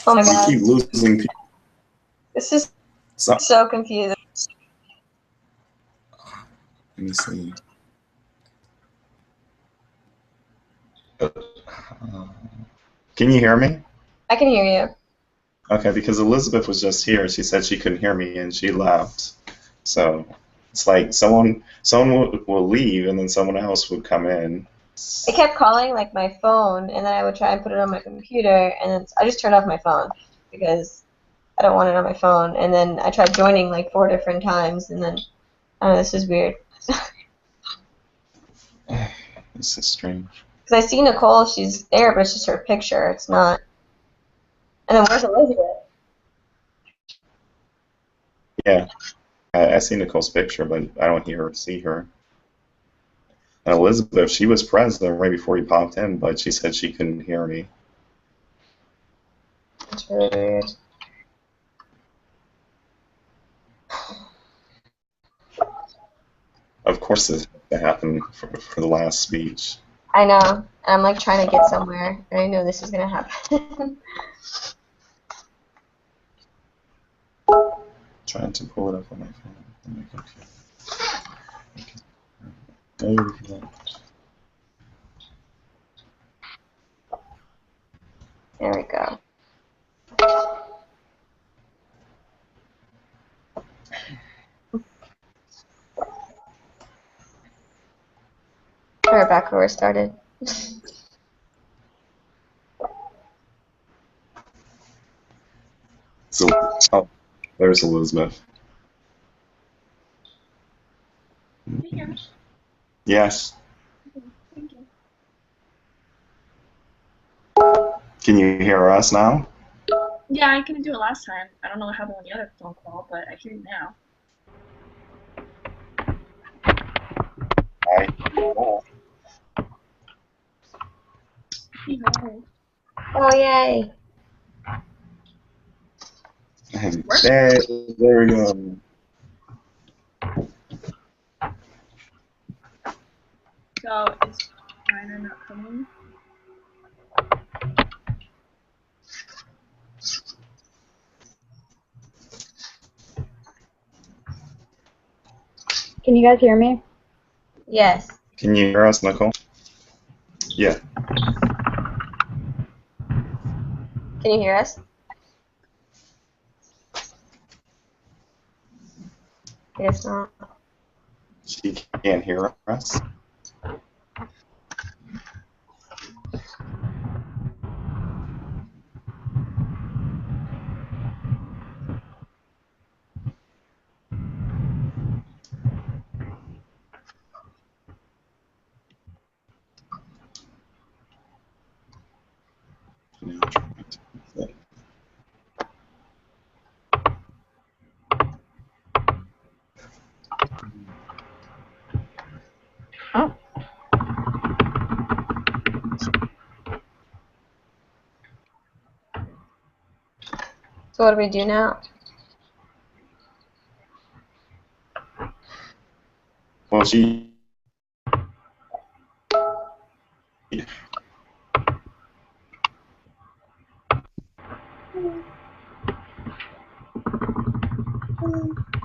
Oh my We god. keep losing people. This is So, so confusing. let me see. Can you hear me? I can hear you. Okay, because Elizabeth was just here. She said she couldn't hear me and she left. So it's like someone will leave and then someone else would come in. It kept calling like my phone, and then I would try and put it on my computer, and then I just turned off my phone because I don't want it on my phone. And then I tried joining like 4 different times, and then I don't know, this is weird. This is strange. Because I see Nicole, she's there, but it's just her picture. It's not. And then where's Elizabeth? Yeah, I see Nicole's picture, but I don't hear or see her. And Elizabeth, she was present right before you popped in, but she said she couldn't hear me. It's really weird. Of course, this happened for the last speech. I know. And I'm like trying to get somewhere, and I know this is gonna happen. Trying to pull it up on my phone. On my computer. Okay. There we go. There we go. We're back where we started. So, oh, there's Elizabeth. Yes. Thank you. Can you hear us now? Yeah, I couldn't do it last time. I don't know what happened on the other phone call, but I hear you now. Hi. Oh, yay. There we go. So, is Reiner not coming? Can you guys hear me? Yes. Can you hear us, Nicole? Yeah. Can you hear us? I guess not. She can't hear us. Oh. So what do we do now? Well, she.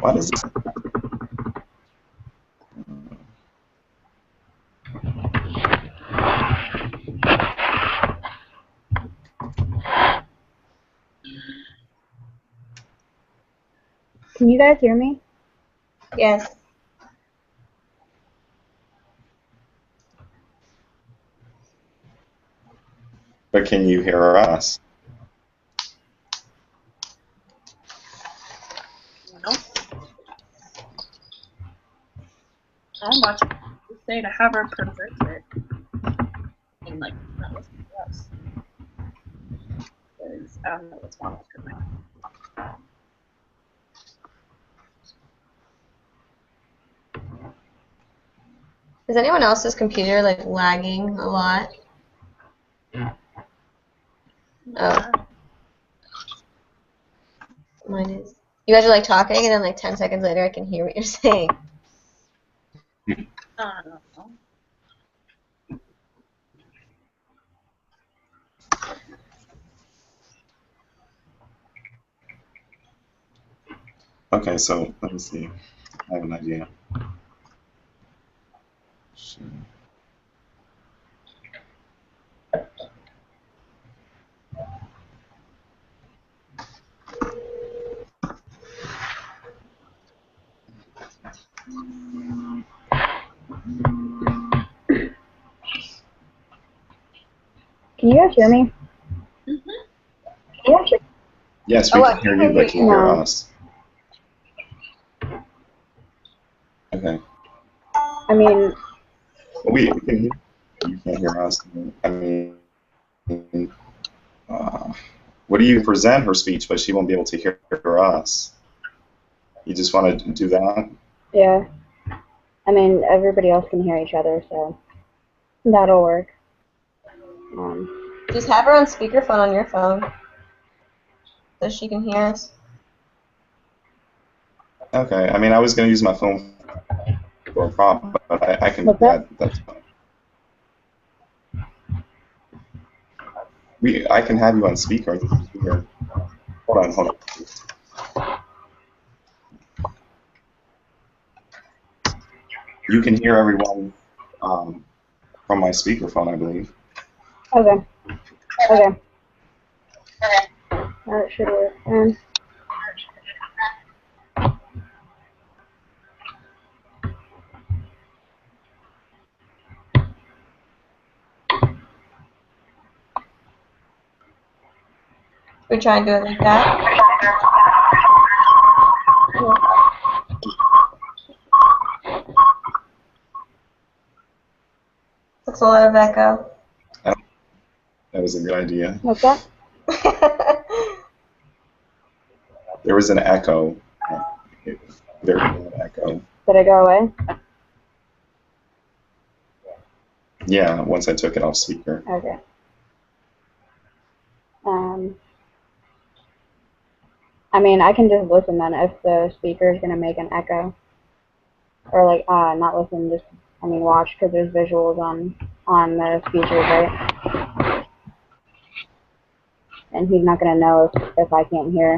What is this? Can you guys hear me? Yes. But can you hear us? No. I'm watching you say to have her present it. And, like, not listen to us. Because I don't know what's wrong with her. Is anyone else's computer like lagging a lot? Oh. Mine is. You guys are like talking, and then like 10 seconds later, I can hear what you're saying. I don't know. Okay, so let me see. I have an idea. Shit. Can you guys hear me? Mm-hmm. Yes, Oh, we I can hear can you, hear but can you. you hear No. us? Okay. I mean, We can hear you. You can't hear us. I mean, uh, what do you present her speech, but she won't be able to hear us? You just want to do that? yeah. I mean, everybody else can hear each other, so that'll work. Just have her on speakerphone on your phone so she can hear us. Okay. I mean, I was going to use my phone for a prop, but I can do What's that? that. That's fine. I can have you on speaker. Here. Hold on, hold on. You can hear everyone from my speakerphone, I believe. Okay. Okay. That should work. We try and do it like that. That's a lot of echo. That was a good idea. What's that? There was an echo. Very loud echo. Did I go away? Yeah, once I took it off speaker. Okay. I mean, I can just listen then if the speaker is going to make an echo. Or like, not listen, just, I mean, watch, because there's visuals on the speakers, right? And he's not going to know if I can't hear,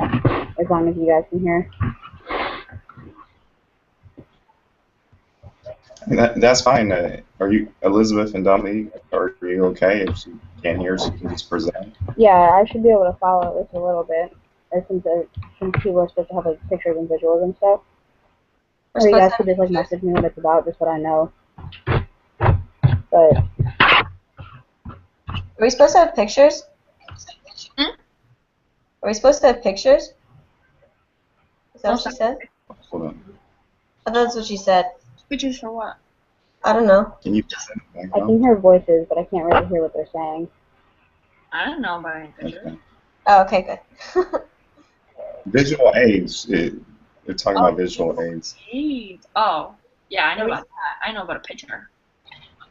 as long as you guys can hear. That's fine. Are you, Elizabeth and Dominique, are you okay? If she can't hear, she can just present. Yeah, I should be able to follow at least a little bit, since people are supposed to have like pictures and visuals and stuff. We're Or you supposed guys to could have just like pictures. message me what it's about, just what I know. But Are we supposed to have pictures? Hmm? Are we supposed to have pictures? Is that what What's she that? said? Hold on. I thought that's what she said. Pictures for what? I don't know. Can you present back I up? can hear voices, but I can't really hear what they're saying. I don't know about any pictures. Okay. Oh, okay, good. Visual aids. They're talking Oh, about visual aids. AIDS. Oh, yeah, I know Are we- about that. I know about a picture.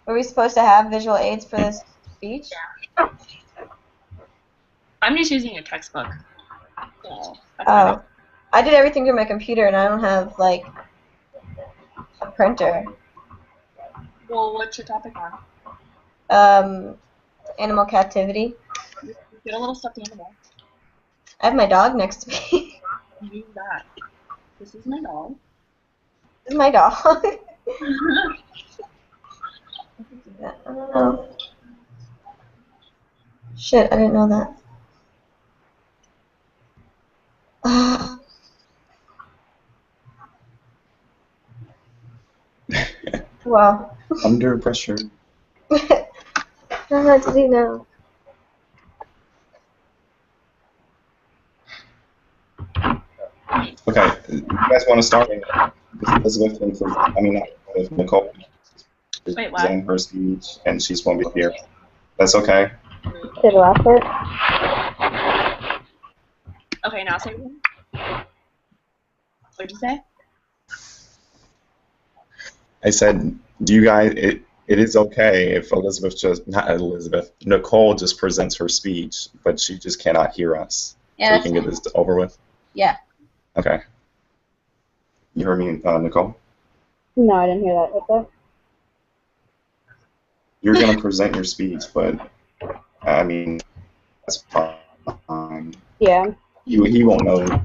Were we supposed to have visual aids for this speech? I'm just using a textbook. So, that's fine. Oh. I did everything through my computer and I don't have, like, a printer. Well, what's your topic on? Animal captivity. Get a little stuffed animal. I have my dog next to me. Use that. This is my dog. This is my dog. I don't know. Shit, I didn't know that. Wow. Under pressure. I don't know what to do now. Okay, you guys want to start? Elizabeth and not Elizabeth, Nicole Wait, what? present her speech, and she's going to be here. That's okay. Say the last part? Okay, now say it again. What'd you say? I said, do you guys? It is okay if Nicole just presents her speech, but she just cannot hear us. Yeah, so we that's can get this over with. Yeah. Okay. You heard me, Nicole? No, I didn't hear that. What's that? You're going to present your speech, but, I mean, that's fine. Yeah. He won't know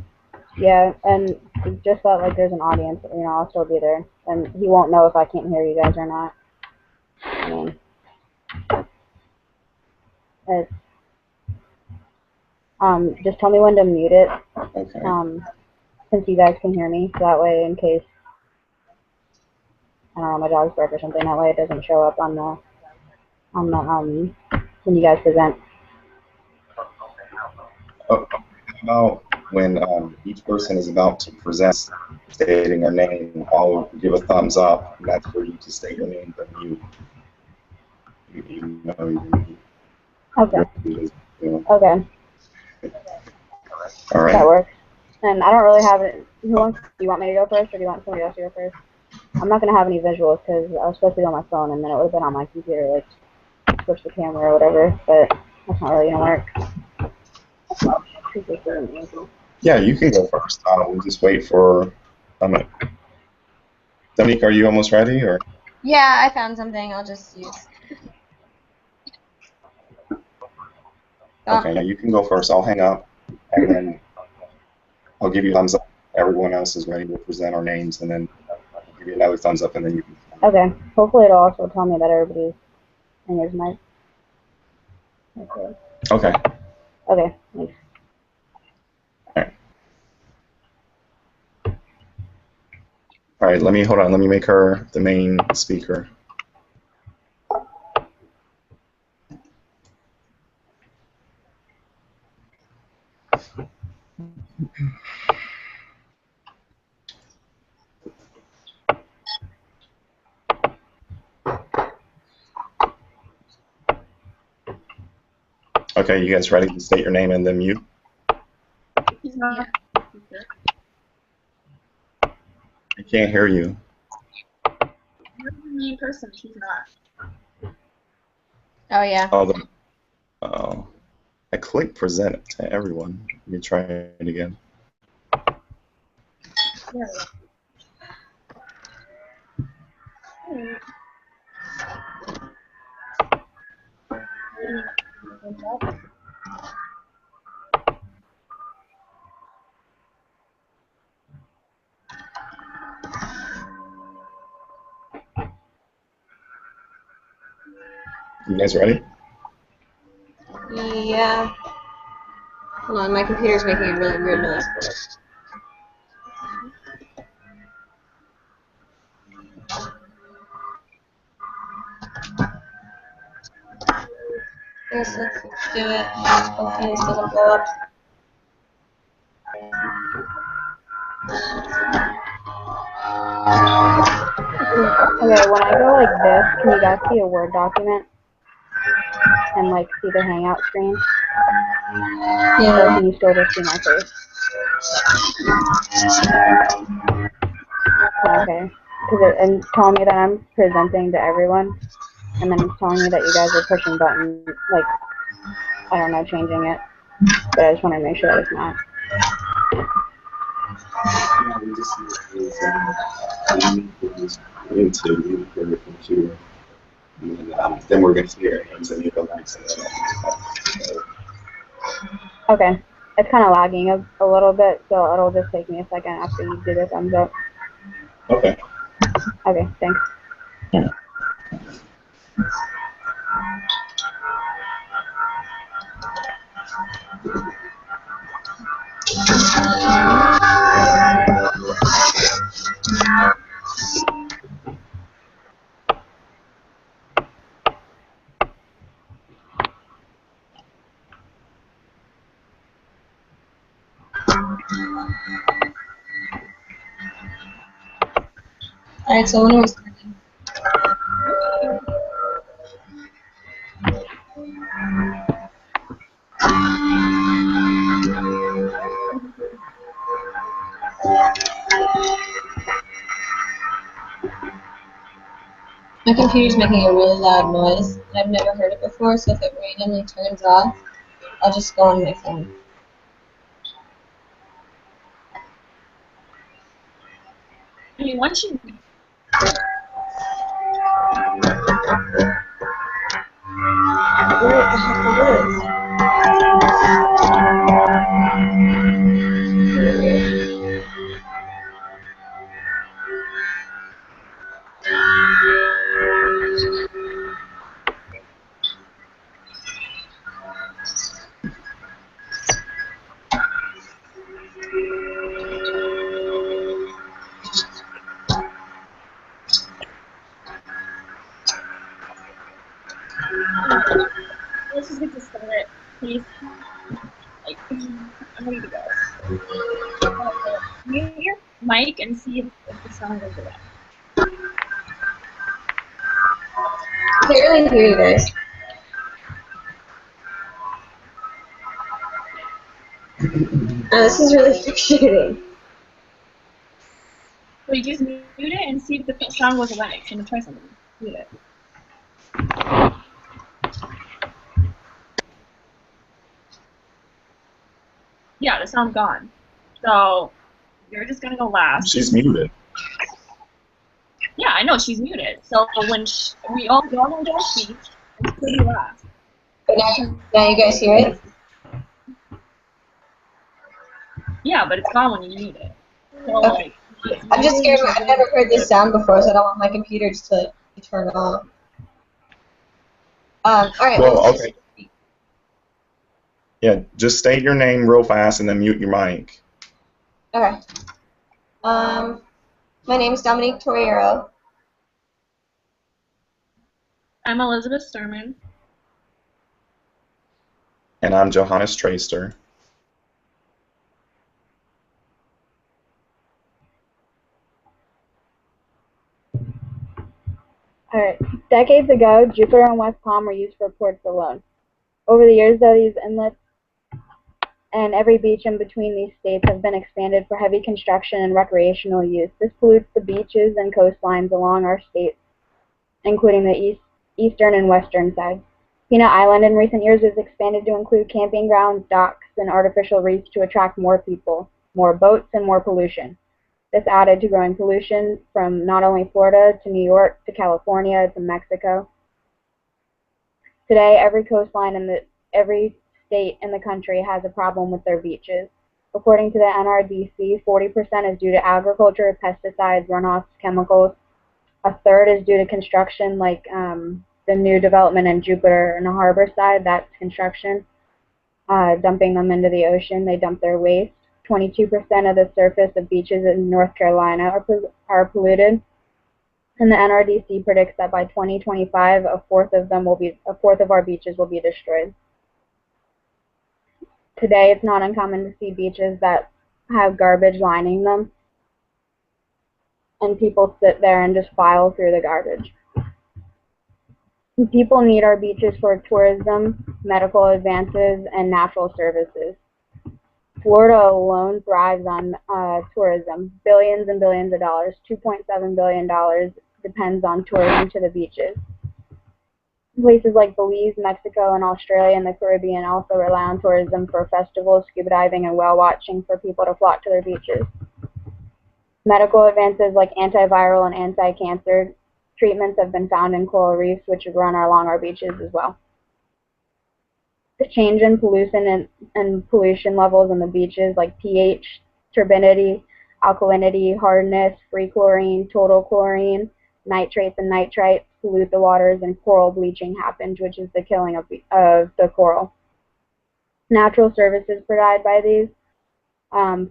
Yeah, and just that like there's an audience, I'll still be there, and he won't know if I can't hear you guys or not. I mean, it's, just tell me when to mute it, Okay. since you guys can hear me, so that way in case, I don't know, my dog's bark or something, that way it doesn't show up on the, when you guys present. Oh, about when each person is about to present, stating their name, I'll give a thumbs up, and that's for you to state your name, but you know you Okay. know. Okay. All right. That works. And I don't really have it. Do you want me to go first, or do you want somebody else to go first? I'm not going to have any visuals because I was supposed to be on my phone, and then it would have been on my computer, like, switch the camera or whatever, but that's not really going to work. Yeah, you can go first. We'll just wait for Dominique, are you almost ready? Or? Yeah, I found something. I'll just use. Okay, yeah, you can go first. I'll hang up, and then I'll give you a thumbs up. Everyone else is ready. We'll present our names, and then I'll give you another thumbs up, and then you can. Okay. Hopefully it'll also tell me that everybody's in his mic. Okay. Okay, thanks. All right, hold on. Let me make her the main speaker. Okay, you guys ready to state your name and then mute? He's not. I can't hear you. You're the main person. He's not. Oh yeah. Oh, I clicked present to everyone. Let me try it again. Yeah. You guys ready? Yeah. Hold on, my computer's making a really weird noise. Yes, let's do it. Hopefully this doesn't blow up. Okay, when I go like this, can you guys see a Word document? And like see the Hangout screen? Yeah. Or can you still just see my face? Okay. And telling me that I'm presenting to everyone, and then it's telling me that you guys are pushing buttons, like, I don't know, changing it. But I just want to make sure that it's not. Into your computer. Then we're going to see your names and you go back to Okay. It's kind of lagging a little bit, so it'll just take me a second after you do the thumbs up. Okay. Okay, thanks. Yeah. Alright, so when are we starting? My computer's making a really loud noise. I've never heard it before, so if it randomly turns off, I'll just go on my phone. I mean, once you. Where the heck is it? Let's just get to start it, please. Like, I'm ready to go. Mute your mic and see if the sound goes away. I can't really hear you guys. Oh, this is really frustrating. So you just mute it and see if the sound goes away. I'm gonna try something. Mute it. Yeah, the sound's gone. So you're just gonna go last. She's muted. Yeah, I know she's muted. So when we all gonna go speak, it's pretty last. But now you guys hear it? Yeah, but it's gone when you mute it. So Okay. like, I'm just scared. I've never heard this sound before, so I don't want my computer just to turn off. All right. Well, okay. Yeah, just state your name real fast and then mute your mic. Okay. My name is Dominique Torriero. I'm Elizabeth Sturman. And I'm Johannes Traster. Alright. Decades ago, Jupiter and West Palm were used for ports alone. Over the years, though, these inlets and every beach in between these states have been expanded for heavy construction and recreational use. This pollutes the beaches and coastlines along our states, including the eastern and western sides. Peanut Island in recent years was expanded to include camping grounds, docks, and artificial reefs to attract more people, more boats, and more pollution. This added to growing pollution from not only Florida to New York to California to Mexico. Today, every coastline in every state in the country has a problem with their beaches. According to the NRDC, 40% is due to agriculture, pesticides, runoffs, chemicals. A third is due to construction, like the new development in Jupiter and the harbor side. That's construction, dumping them into the ocean. They dump their waste. 22% of the surface of beaches in North Carolina are polluted. And the NRDC predicts that by 2025, a fourth of our beaches will be destroyed. Today, it's not uncommon to see beaches that have garbage lining them, and people sit there and just file through the garbage. People need our beaches for tourism, medical advances, and natural services. Florida alone thrives on tourism, billions and billions of dollars. $2.7 billion depends on tourism to the beaches. Places like Belize, Mexico, and Australia and the Caribbean also rely on tourism for festivals, scuba diving, and whale watching for people to flock to their beaches. Medical advances like antiviral and anti-cancer treatments have been found in coral reefs, which run along our beaches as well. The change in pollution and pollution levels in the beaches, like pH, turbidity, alkalinity, hardness, free chlorine, total chlorine, nitrates and nitrites, pollute the waters, and coral bleaching happens, which is the killing of the coral. Natural services provided by these,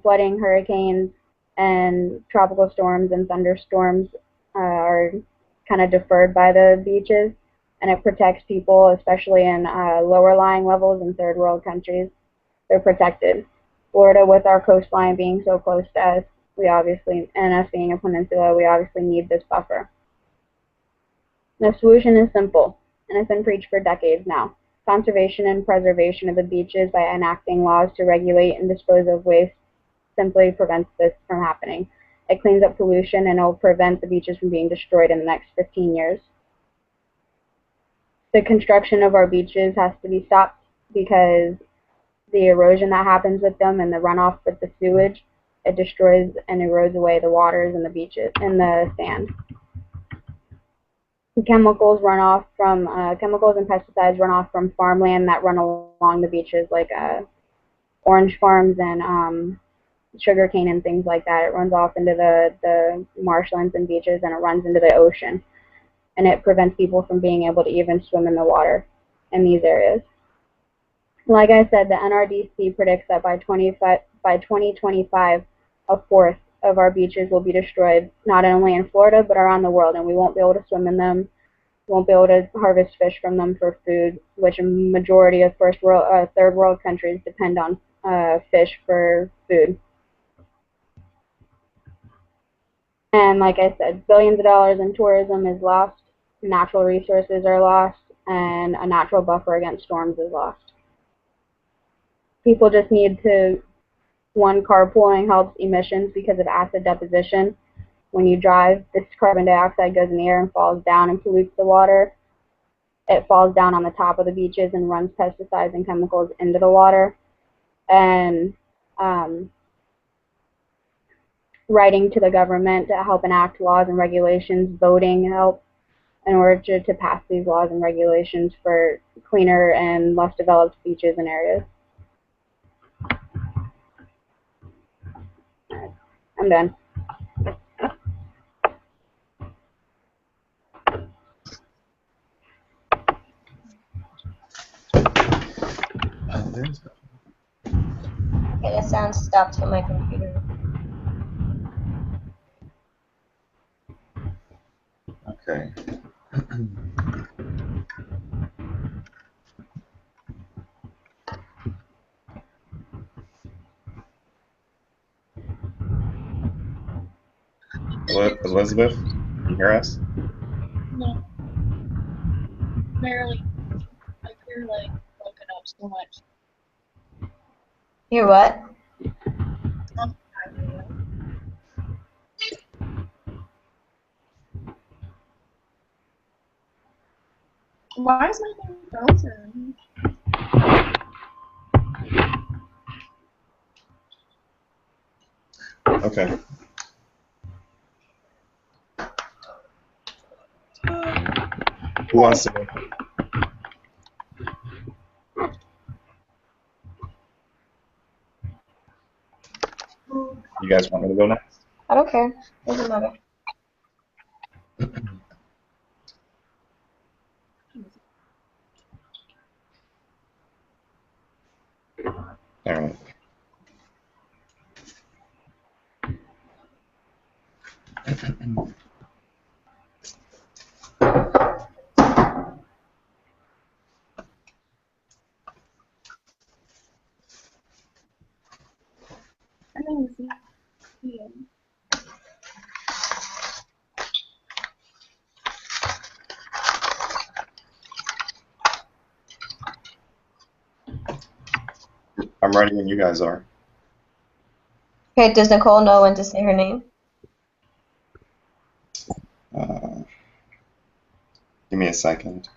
flooding, hurricanes, and tropical storms and thunderstorms are kind of deferred by the beaches, and it protects people, especially in lower lying levels in third world countries. They're protected. Florida, with our coastline being so close to us, and us being a peninsula, we obviously need this buffer. The solution is simple, and it's been preached for decades now. Conservation and preservation of the beaches by enacting laws to regulate and dispose of waste simply prevents this from happening. It cleans up pollution, and it will prevent the beaches from being destroyed in the next 15 years. The construction of our beaches has to be stopped because the erosion that happens with them and the runoff with the sewage, it destroys and erodes away the waters and the beaches and the sand. Chemicals and pesticides run off from farmland that run along the beaches, like orange farms and sugarcane and things like that. It runs off into the marshlands and beaches, and it runs into the ocean. And it prevents people from being able to even swim in the water in these areas. Like I said, the NRDC predicts that by by 2025, a fourth of our beaches will be destroyed, not only in Florida, but around the world, and we won't be able to swim in them, won't be able to harvest fish from them for food, which a majority of third world countries depend on fish for food. And like I said, billions of dollars in tourism is lost, natural resources are lost, and a natural buffer against storms is lost. People just need to, one, carpooling helps emissions because of acid deposition. When you drive, this carbon dioxide goes in the air and falls down and pollutes the water. It falls down on the top of the beaches and runs pesticides and chemicals into the water. And writing to the government to help enact laws and regulations, voting help in order to pass these laws and regulations for cleaner and less developed beaches and areas. I'm done. Okay, the sound stopped on my computer. Okay. Elizabeth, can you hear us? No. Barely. I feel like broken up so much. Hear what? Why is my thing frozen? Okay. Who wants to go? You guys want me to go next? I don't care. Doesn't matter. All right. I don't see you. I'm ready when you guys are. Okay, does Nicole know when to say her name? Give me a second.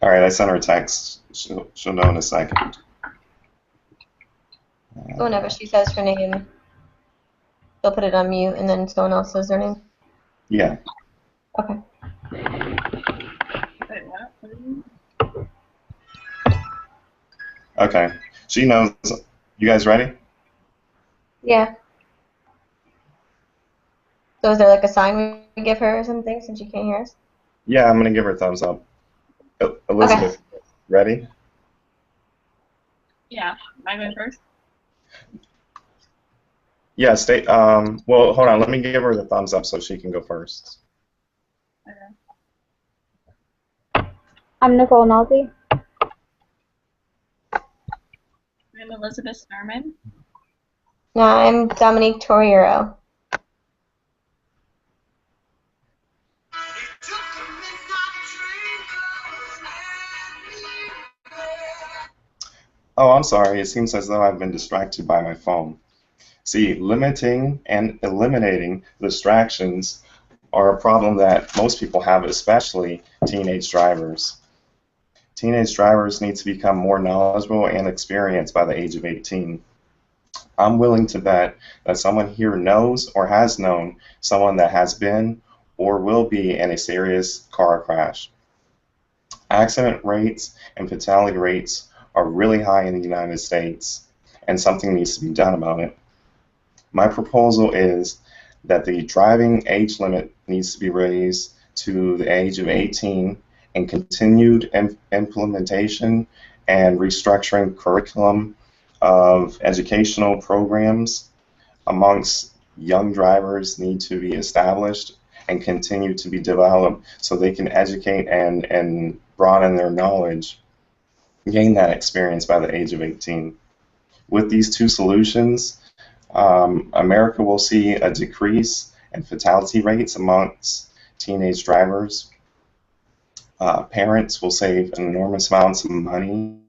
All right, I sent her a text. She'll know in a second. Whenever she says her name, she'll put it on mute, and then someone else says their name. Yeah. Okay. Wait, what? Okay. She knows. You guys ready? Yeah. So is there like a sign we give her or something since she can't hear us? Yeah, I'm gonna give her a thumbs up. Elizabeth, ready? Yeah, am I going first? Yeah, stay. Well, hold on. Let me give her the thumbs up so she can go first. Okay. I'm Nicole Nolte. I'm Elizabeth Snurman. No, I'm Dominique Torriero. Oh, I'm sorry. It seems as though I've been distracted by my phone. See, limiting and eliminating distractions are a problem that most people have, especially teenage drivers. Teenage drivers need to become more knowledgeable and experienced by the age of 18. I'm willing to bet that someone here knows or has known someone that has been or will be in a serious car crash. Accident rates and fatality rates are really high in the United States, and something needs to be done about it. My proposal is that the driving age limit needs to be raised to the age of 18, and continued implementation and restructuring curriculum of educational programs amongst young drivers need to be established and continue to be developed so they can educate and broaden their knowledge, gain that experience by the age of 18. With these two solutions, America will see a decrease in fatality rates amongst teenage drivers. Parents will save enormous amounts of money,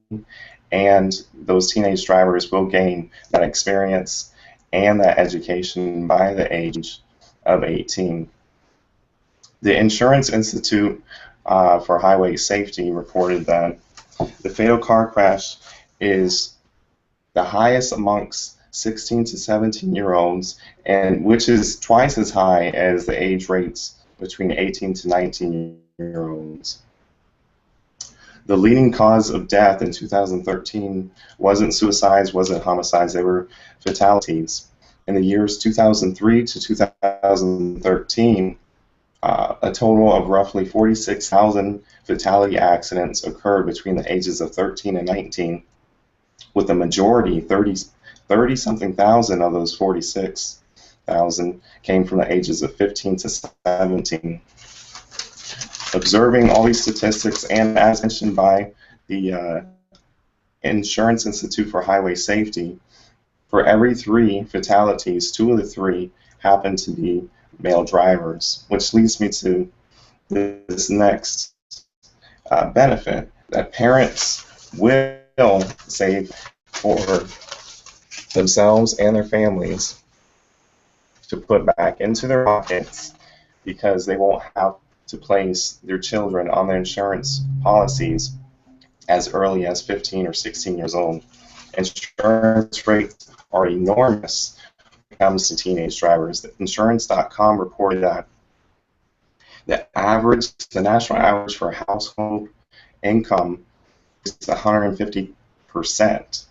and those teenage drivers will gain that experience and that education by the age of 18. The Insurance Institute for Highway Safety reported that the fatal car crash is the highest amongst 16 to 17-year-olds, and which is twice as high as the age rates between 18 to 19-year-olds. The leading cause of death in 2013 wasn't suicides, wasn't homicides, they were fatalities. In the years 2003 to 2013, a total of roughly 46,000 fatality accidents occurred between the ages of 13 and 19, with the majority, 30-something thousand of those 46,000 came from the ages of 15 to 17. Observing all these statistics, and as mentioned by the Insurance Institute for Highway Safety, for every 3 fatalities, 2 of the 3 happen to be male drivers, which leads me to this next benefit, that parents will save for themselves and their families to put back into their pockets, because they won't have to place their children on their insurance policies as early as 15 or 16 years old. Insurance rates are enormous when it comes to teenage drivers. Insurance.com reported that the national average for household income is 150%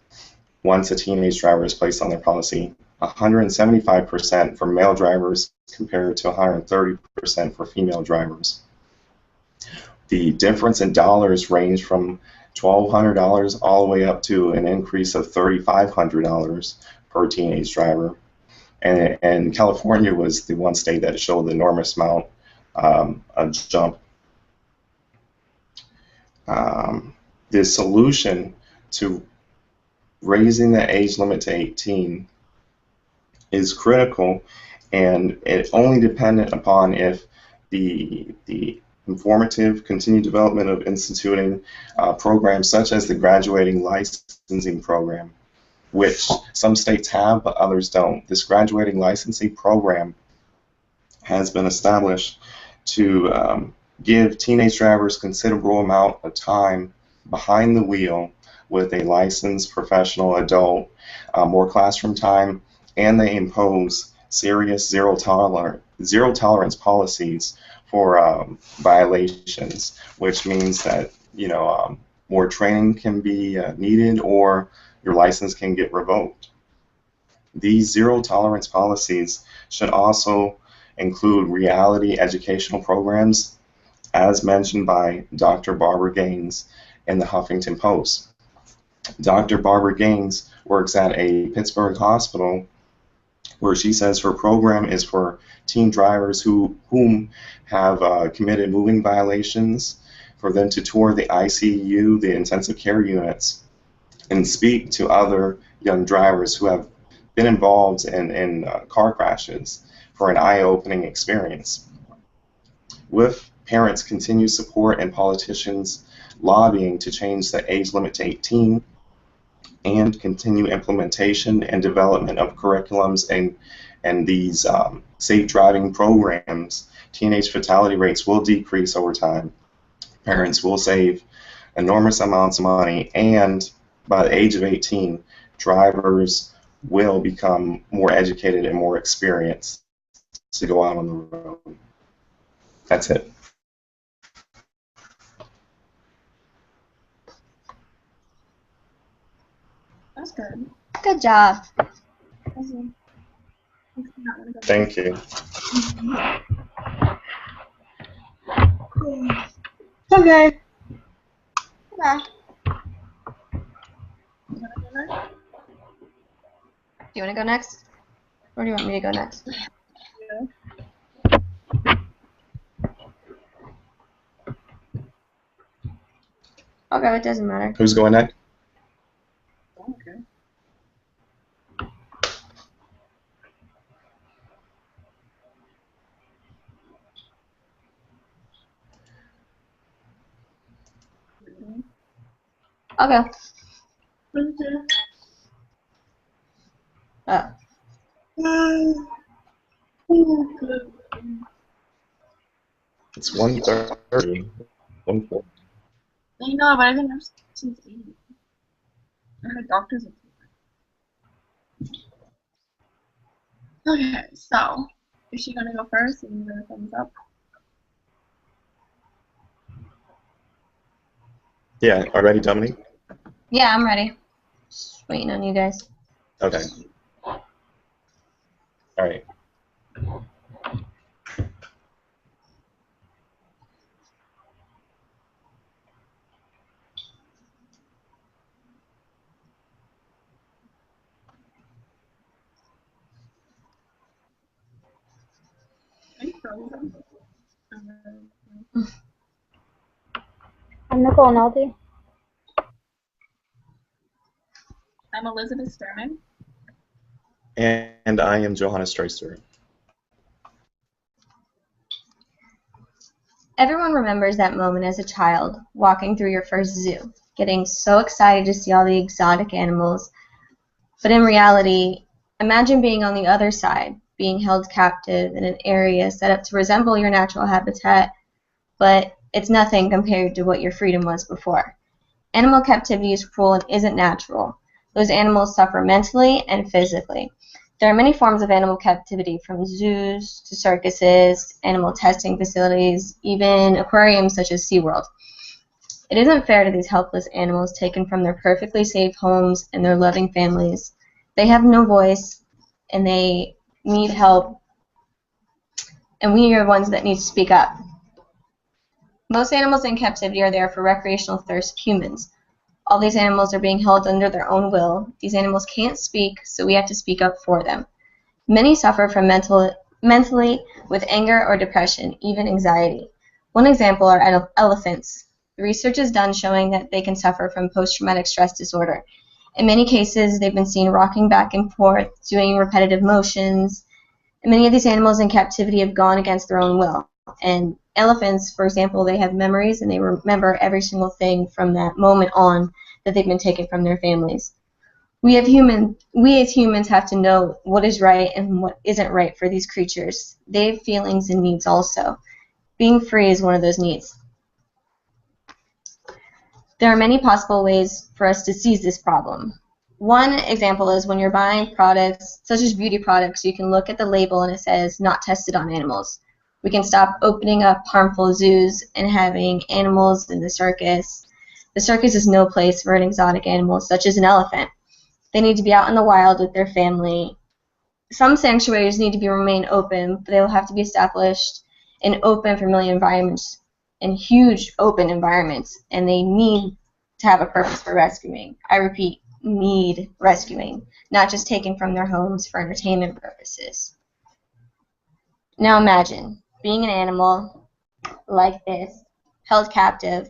once a teenage driver is placed on their policy, 175% for male drivers compared to 130% for female drivers. The difference in dollars range from $1,200 all the way up to an increase of $3,500 per teenage driver. And California was the one state that showed the enormous amount of jump. The solution to raising the age limit to 18 is critical, and it only dependent upon if the informative continued development of instituting programs such as the graduating licensing program, which some states have but others don't. This graduating licensing program has been established to give teenage drivers considerable amount of time behind the wheel with a licensed professional adult, more classroom time, and they impose serious zero tolerance policies for violations, which means that more training can be needed, or your license can get revoked. These zero tolerance policies should also include reality educational programs, as mentioned by Dr. Barbara Gaines in the Huffington Post. Dr. Barbara Gaines works at a Pittsburgh hospital, where she says her program is for teen drivers whom have committed moving violations, for them to tour the ICU, the intensive care units, and speak to other young drivers who have been involved in car crashes for an eye-opening experience. With parents' continued support and politicians lobbying to change the age limit to 18, and continue implementation and development of curriculums and these safe driving programs, teenage fatality rates will decrease over time. Parents will save enormous amounts of money, and by the age of 18, drivers will become more educated and more experienced to go out on the road. That's it. That's good. Good job. That's good. Makes me not wanna go Thank you. Okay. Bye. You wanna go next? Do you want to go next? Or do you want me to go next? Yeah. Okay, it doesn't matter. Who's going next? Okay. Okay. Okay. It's 1:30. 1:40. I know, but I've been up since 8. I had doctor's appointment. Okay, so is she gonna go first and give her a thumbs up? Yeah, are you ready, Dominique? Yeah, I'm ready. Just waiting on you guys. Okay. All right. Are you frozen? I'm Nicole Nolte. I'm Elizabeth Sturman. And I am Johannes Streister. Everyone remembers that moment as a child, walking through your first zoo, getting so excited to see all the exotic animals. But in reality, imagine being on the other side, being held captive in an area set up to resemble your natural habitat, but it's nothing compared to what your freedom was before. Animal captivity is cruel and isn't natural. Those animals suffer mentally and physically. There are many forms of animal captivity, from zoos to circuses, animal testing facilities, even aquariums such as SeaWorld. It isn't fair to these helpless animals taken from their perfectly safe homes and their loving families. They have no voice, and they need help, and we are the ones that need to speak up. Most animals in captivity are there for recreational thirst of humans. All these animals are being held under their own will. These animals can't speak, so we have to speak up for them. Many suffer from mentally with anger or depression, even anxiety. One example are elephants. The research is done showing that they can suffer from post-traumatic stress disorder. In many cases, they've been seen rocking back and forth, doing repetitive motions. And many of these animals in captivity have gone against their own will. And elephants, for example, they have memories and they remember every single thing from that moment on that they've been taken from their families. We as humans have to know what is right and what isn't right for these creatures. They have feelings and needs also. Being free is one of those needs. There are many possible ways for us to seize this problem. One example is when you're buying products, such as beauty products, you can look at the label and it says not tested on animals. We can stop opening up harmful zoos and having animals in the circus. The circus is no place for an exotic animal such as an elephant. They need to be out in the wild with their family. Some sanctuaries need to remain open, but they will have to be established in open, familiar environments, in huge open environments, and they need to have a purpose for rescuing. I repeat, need rescuing, not just taken from their homes for entertainment purposes. Now imagine being an animal like this, held captive.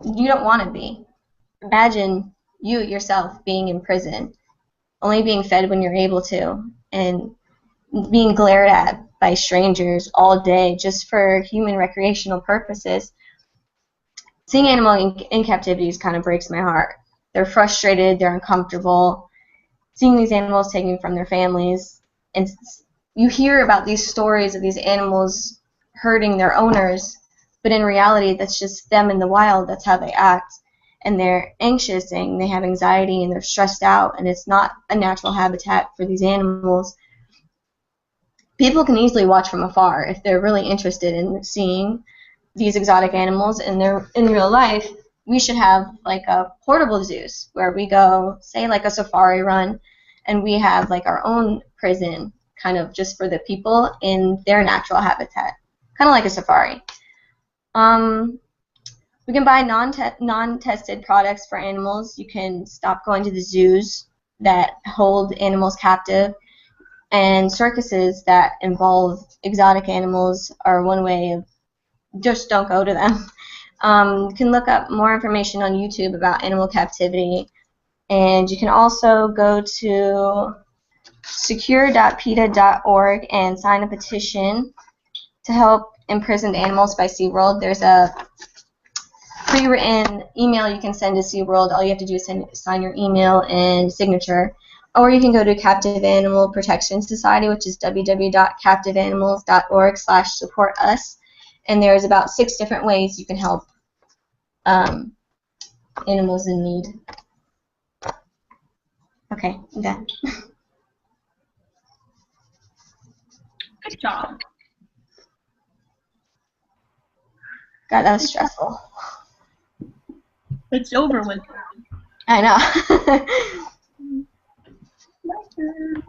You don't want to be. Imagine you yourself being in prison, only being fed when you're able to, and being glared at by strangers all day just for human recreational purposes. Seeing animals in captivity kind of breaks my heart. They're frustrated, they're uncomfortable. Seeing these animals taken from their families, and you hear about these stories of these animals hurting their owners, but in reality, that's just them in the wild. That's how they act. And they're anxious and they have anxiety and they're stressed out, and it's not a natural habitat for these animals. people can easily watch from afar if they're really interested in seeing these exotic animals in real life. We should have like a portable zoos where we go, say like a safari run, and we have like our own prison, kind of just for the people in their natural habitat, kind of like a safari. We can buy non-tested products for animals. You can stop going to the zoos that hold animals captive, and circuses that involve exotic animals are one way of just don't go to them. You can look up more information on YouTube about animal captivity, and you can also go to secure.peta.org and sign a petition to help imprisoned animals by SeaWorld. There's a pre-written email you can send to SeaWorld. All you have to do is sign your email and signature. Or you can go to Captive Animal Protection Society, which is www.captiveanimals.org/support-us. And there's about 6 different ways you can help animals in need. Okay, I'm done. Good job. God, that was stressful. It's over with. I know. My turn.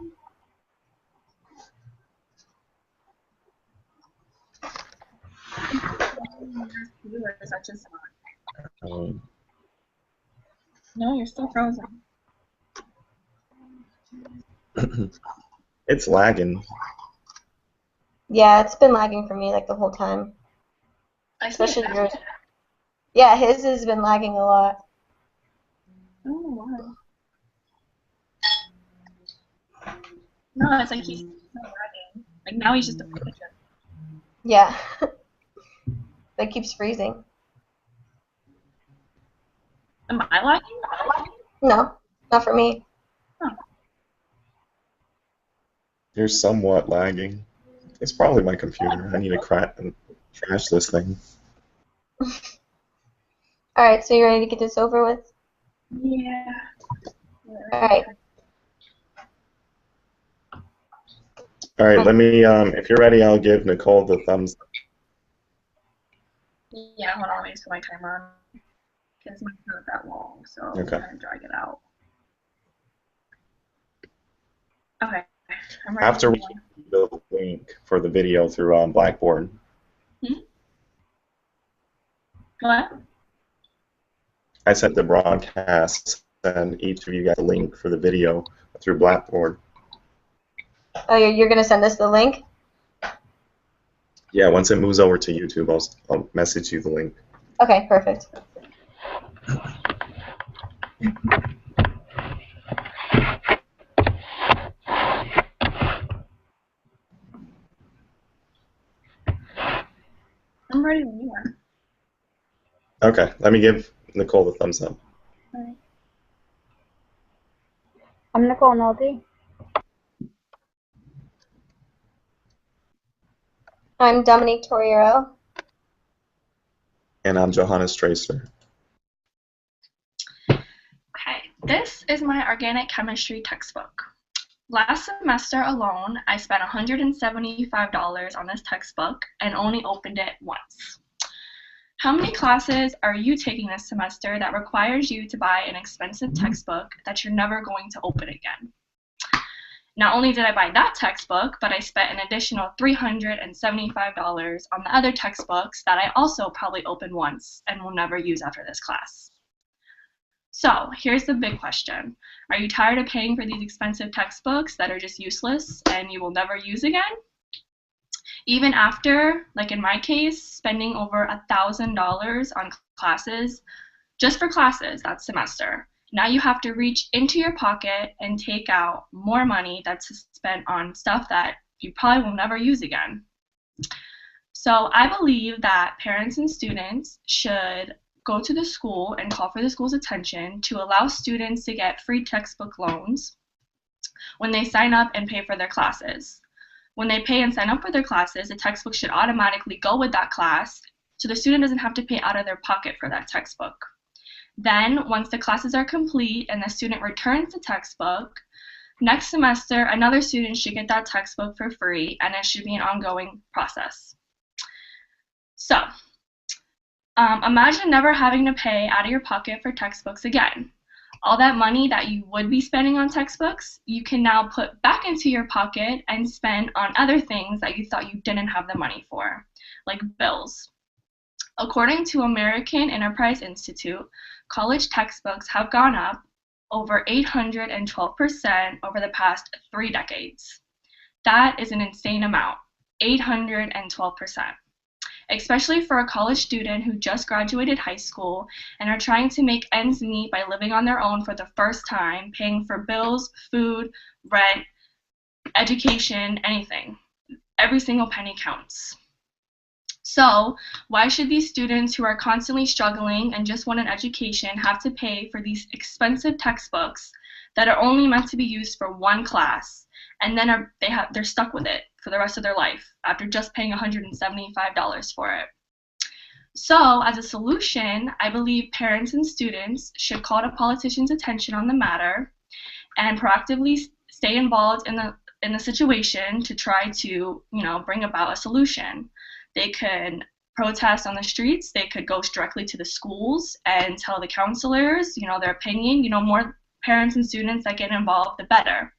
No, you're still frozen. It's lagging. Yeah, it's been lagging for me like the whole time. Especially yours. Yeah, his has been lagging a lot. Oh, wow. No, it's like he's not lagging. Like now he's just a picture. Yeah. It keeps freezing. Am I lagging? No, not for me. Oh. You're somewhat lagging. It's probably my computer. I need to crash this thing. Alright, so you ready to get this over with? Yeah. Alright. All right, let me. If you're ready, I'll give Nicole the thumbs up. Yeah, hold on, let me just put my timer on. Because mine's not that long, so I'm Okay. trying to drag it out. Okay, I'm ready. After we give you the link for the video through Blackboard. What? I sent the broadcast, and each of you got the link for the video through Blackboard. Oh, you're going to send us the link? Yeah, once it moves over to YouTube, I'll message you the link. Okay, perfect. I'm ready when you are. Okay, let me give Nicole the thumbs up. Alright. I'm Nicole Nolte. I'm Dominique Torriero. And I'm Johannes Tracer. Okay, this is my organic chemistry textbook. Last semester alone, I spent $175 on this textbook and only opened it once. How many classes are you taking this semester that requires you to buy an expensive textbook that you're never going to open again? Not only did I buy that textbook, but I spent an additional $375 on the other textbooks that I also probably opened once and will never use after this class. So here's the big question. Are you tired of paying for these expensive textbooks that are just useless and you will never use again? Even after, like in my case, spending over $1,000 on classes, just for classes that semester, now you have to reach into your pocket and take out more money that's spent on stuff that you probably will never use again. So I believe that parents and students should go to the school and call for the school's attention to allow students to get free textbook loans when they sign up and pay for their classes. When they pay and sign up for their classes, the textbook should automatically go with that class, so the student doesn't have to pay out of their pocket for that textbook. Then, once the classes are complete and the student returns the textbook, Next semester, another student should get that textbook for free, and it should be an ongoing process. So, imagine never having to pay out of your pocket for textbooks again. All that money that you would be spending on textbooks, you can now put back into your pocket and spend on other things that you thought you didn't have the money for, like bills. According to American Enterprise Institute, college textbooks have gone up over 812% over the past 3 decades. That is an insane amount, 812%. Especially for a college student who just graduated high school and are trying to make ends meet by living on their own for the first time, paying for bills, food, rent, education, anything. Every single penny counts. So, why should these students who are constantly struggling and just want an education have to pay for these expensive textbooks that are only meant to be used for one class, and then they're stuck with it for the rest of their life after just paying $175 for it? So, as a solution, I believe parents and students should call the politicians' attention on the matter and proactively stay involved in the situation to try to, bring about a solution. They could protest on the streets. They could go directly to the schools and tell the counselors, their opinion. More parents and students that get involved, the better.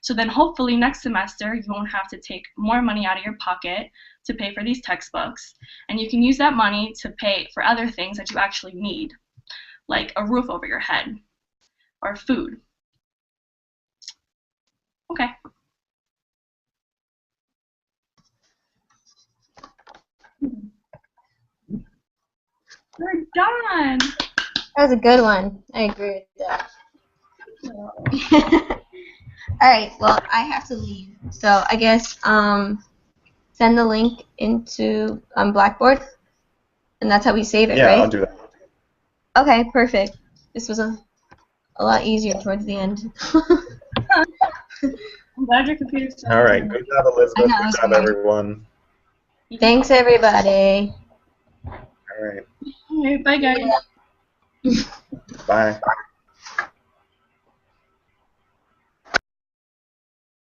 So then hopefully next semester you won't have to take more money out of your pocket to pay for these textbooks, and you can use that money to pay for other things that you actually need, like a roof over your head or food. Okay. We're done. That was a good one. I agree with that. All right. Well, I have to leave, so I guess send the link into Blackboard, and that's how we save it, Yeah, right? I'll do that. Okay, perfect. This was a lot easier towards the end. I'm glad your computer's still All right. Good job, Elizabeth. I know, Good job, sorry. everyone. Thanks, everybody. All right. All right, bye, guys. Bye.